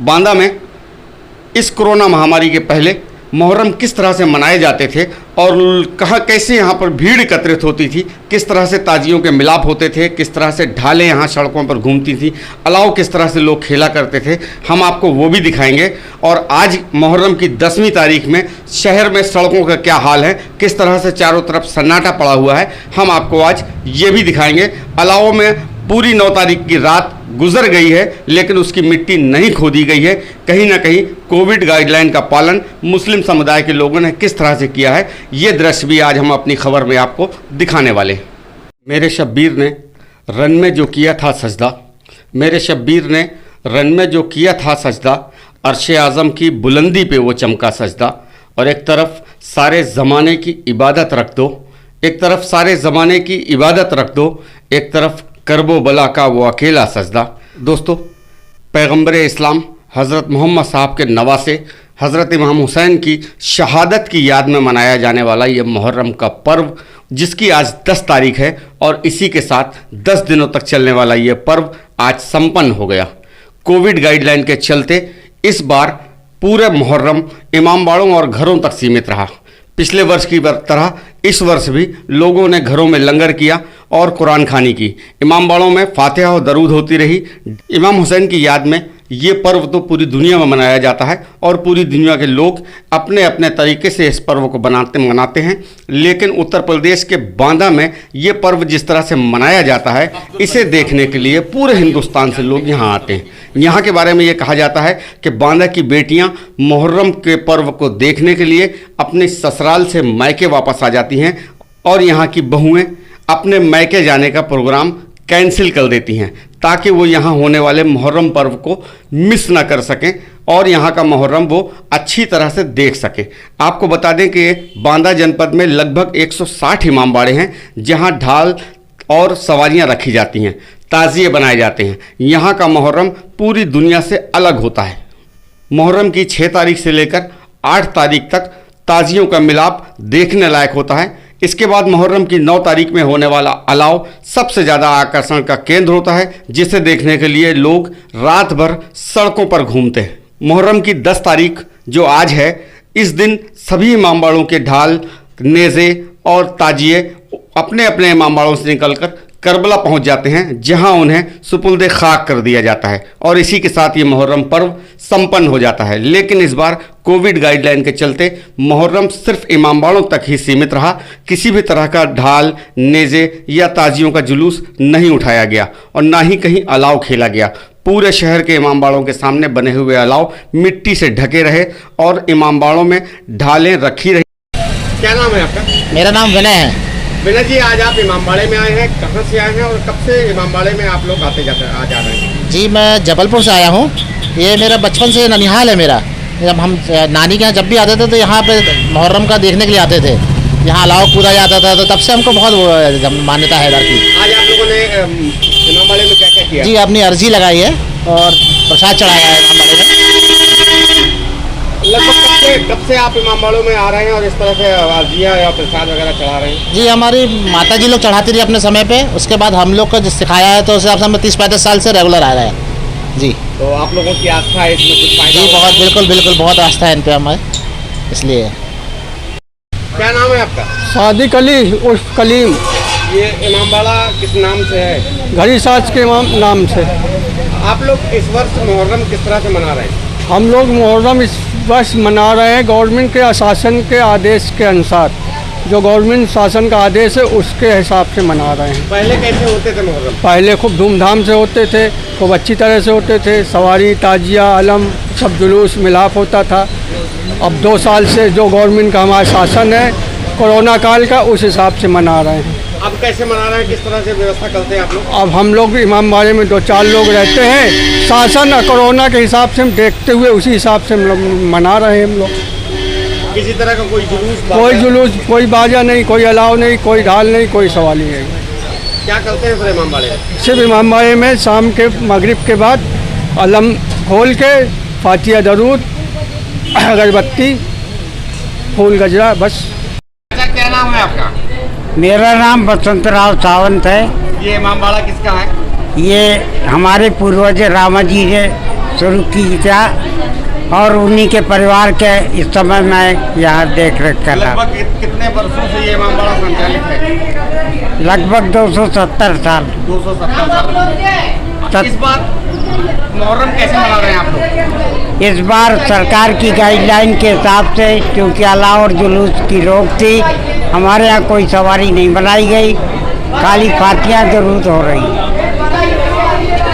बांदा में इस कोरोना महामारी के पहले मुहर्रम किस तरह से मनाए जाते थे और कहाँ कैसे यहाँ पर भीड़ एकत्रित होती थी, किस तरह से ताजियों के मिलाप होते थे, किस तरह से ढालें यहाँ सड़कों पर घूमती थी, अलाव किस तरह से लोग खेला करते थे, हम आपको वो भी दिखाएंगे। और आज मुहर्रम की 10वीं तारीख में शहर में सड़कों का क्या हाल है, किस तरह से चारों तरफ सन्नाटा पड़ा हुआ है, हम आपको आज ये भी दिखाएंगे। अलाव में पूरी 9 तारीख की रात गुजर गई है लेकिन उसकी मिट्टी नहीं खोदी गई है। कहीं ना कहीं कोविड गाइडलाइन का पालन मुस्लिम समुदाय के लोगों ने किस तरह से किया है, ये दृश्य भी आज हम अपनी खबर में आपको दिखाने वाले हैं। मेरे शब्बीर ने रन में जो किया था सजदा, मेरे शब्बीर ने रन में जो किया था सजदा, अर्श आज़म की बुलंदी पे वो चमका सजदा। और एक तरफ सारे ज़माने की इबादत रख दो, एक तरफ सारे ज़माने की इबादत रख दो, एक तरफ करबो बला का वो अकेला सजदा। दोस्तों, पैगंबर इस्लाम हज़रत मोहम्मद साहब के नवासे हज़रत इमाम हुसैन की शहादत की याद में मनाया जाने वाला ये मुहर्रम का पर्व, जिसकी आज 10 तारीख है और इसी के साथ 10 दिनों तक चलने वाला ये पर्व आज संपन्न हो गया। कोविड गाइडलाइन के चलते इस बार पूरे मुहर्रम इमामबाड़ों और घरों तक सीमित रहा। पिछले वर्ष की तरह इस वर्ष भी लोगों ने घरों में लंगर किया और कुरान खानी की। इमामबाड़ों में फातिहा और दरूद होती रही। इमाम हुसैन की याद में ये पर्व तो पूरी दुनिया में मनाया जाता है और पूरी दुनिया के लोग अपने अपने तरीके से इस पर्व को मनाते हैं। लेकिन उत्तर प्रदेश के बांदा में ये पर्व जिस तरह से मनाया जाता है, इसे देखने के लिए पूरे हिंदुस्तान से लोग यहाँ आते हैं। यहाँ के बारे में ये कहा जाता है कि बांदा की बेटियाँ मुहर्रम के पर्व को देखने के लिए अपने ससुराल से मायके वापस आ जाती हैं और यहाँ की बहुएँ अपने मायके जाने का प्रोग्राम कैंसिल कर देती हैं ताकि वो यहाँ होने वाले मुहर्रम पर्व को मिस ना कर सकें और यहाँ का मुहर्रम वो अच्छी तरह से देख सकें। आपको बता दें कि बांदा जनपद में लगभग 160 इमामबाड़े हैं जहाँ ढाल और सवारियाँ रखी जाती हैं, ताज़िए बनाए जाते हैं। यहाँ का मुहर्रम पूरी दुनिया से अलग होता है। मुहर्रम की 6 तारीख से लेकर 8 तारीख तक ताज़ियों का मिलाप देखने लायक होता है। इसके बाद मुहर्रम की 9 तारीख में होने वाला अलाव सबसे ज़्यादा आकर्षण का केंद्र होता है, जिसे देखने के लिए लोग रात भर सड़कों पर घूमते हैं। मुहर्रम की 10 तारीख जो आज है, इस दिन सभी इमामबाड़ों के ढाल, नेज़े और ताजिए अपने अपने इमामबाड़ों से निकलकर करबला पहुंच जाते हैं, जहां उन्हें सुपुर्द खाक कर दिया जाता है और इसी के साथ ये मुहर्रम पर्व संपन्न हो जाता है। लेकिन इस बार कोविड गाइडलाइन के चलते मुहर्रम सिर्फ इमामबाड़ों तक ही सीमित रहा। किसी भी तरह का ढाल, नेज़े या ताजियों का जुलूस नहीं उठाया गया और ना ही कहीं अलाव खेला गया। पूरे शहर के इमामबाड़ों के सामने बने हुए अलाव मिट्टी से ढके रहे और इमामबाड़ों में ढालें रखी रही। क्या नाम है आपका? मेरा नाम विनय है। विनय जी, आज आप इमामबाड़े में आए हैं, कहाँ से आए हैं और कब से इमामबाड़े में आप लोग आते जाते आ जा रहे हैं? जी, मैं जबलपुर से आया हूँ। ये मेरा बचपन से ननिहाल है मेरा। जब हम नानी के यहाँ जब भी आते थे तो यहाँ पे मुहर्रम का देखने के लिए आते थे। यहाँ अलाव कूदा जाता था, तो तब से हमको बहुत मान्यता है इधर की। आज आप लोगों ने इमामबाड़े में क्या क्या किया? जी, अपनी अर्जी लगाई है और प्रसाद चढ़ाया है इमामबाड़े में। लगभग कब से आप इमामबाड़ों में आ रहे हैं और इस तरह से अर्जियाँ या प्रसाद वगैरह चढ़ा रहे हैं? जी, हमारी माता जी लोग चढ़ाती थी अपने समय पे, उसके बाद हम लोग को जो सिखाया है तो उस हिसाब से हम 30-35 साल से रेगुलर आ रहे हैं। जी, तो आप लोगों की आस्था है इसमें कुछ फायदा? जी, बहुत बिल्कुल बहुत आस्था है इन पर हमें, इसलिए। क्या नाम है आपका? सादिक अली उर्फ कलीम। ये इमामबाड़ा किस नाम से है? घड़ी साज के नाम से। आप लोग इस वर्ष मुहर्रम किस तरह से मना रहे हैं? हम लोग मुहर्रम इस वर्ष मना रहे हैं गवर्नमेंट के शासन के आदेश के अनुसार। जो गवर्नमेंट शासन का आदेश है उसके हिसाब से मना रहे हैं। पहले कैसे होते थे मुहर्रम? पहले खूब धूमधाम से होते थे, खूब अच्छी तरह से होते थे। सवारी, ताजिया, अलम, सब जुलूस मिलाप होता था। अब 2 साल से जो गवर्नमेंट का हमारा शासन है कोरोना काल का, उस हिसाब से मना रहे हैं। अब कैसे मना रहे हैं, किस तरह से व्यवस्था करते हैं आप लोग? अब हम लोग इमामबाड़े में 2-4 लोग रहते हैं। शासन और कोरोना के हिसाब से हम देखते हुए उसी हिसाब से हम लोग मना रहे हैं। हम लोग किसी तरह का कोई जुलूस, कोई बाजा नहीं, कोई अलाव नहीं, कोई ढाल नहीं, कोई सवाली नहीं। क्या करते हैं फिर इमामबाड़े में? सिर्फ इमामबाड़े में शाम के मगरिब के बाद अलम खोल के फातिहा, दरूद, अगरबत्ती, फूल गजरा, बस। क्या नाम है आपका? मेरा नाम बसंतराव सावंत है। ये इमामबाड़ा किसका है? ये हमारे पूर्वज रामा जी ने शुरू की था और उन्हीं के परिवार के इस समय मैं यहाँ देख रेख कर रहा हूँ। लगभग कितने वर्षों से ये इमामबाड़ा संचालित है? लगभग 270 साल। 270 साल। इस बार मुहर्रम कैसे मना रहे हैं आप लोग? इस बार सरकार की गाइडलाइन के हिसाब से, क्योंकि अलाव और जुलूस की रोक थी, हमारे यहाँ कोई सवारी नहीं बनाई गई, खाली फातियाँ जरूर हो रही।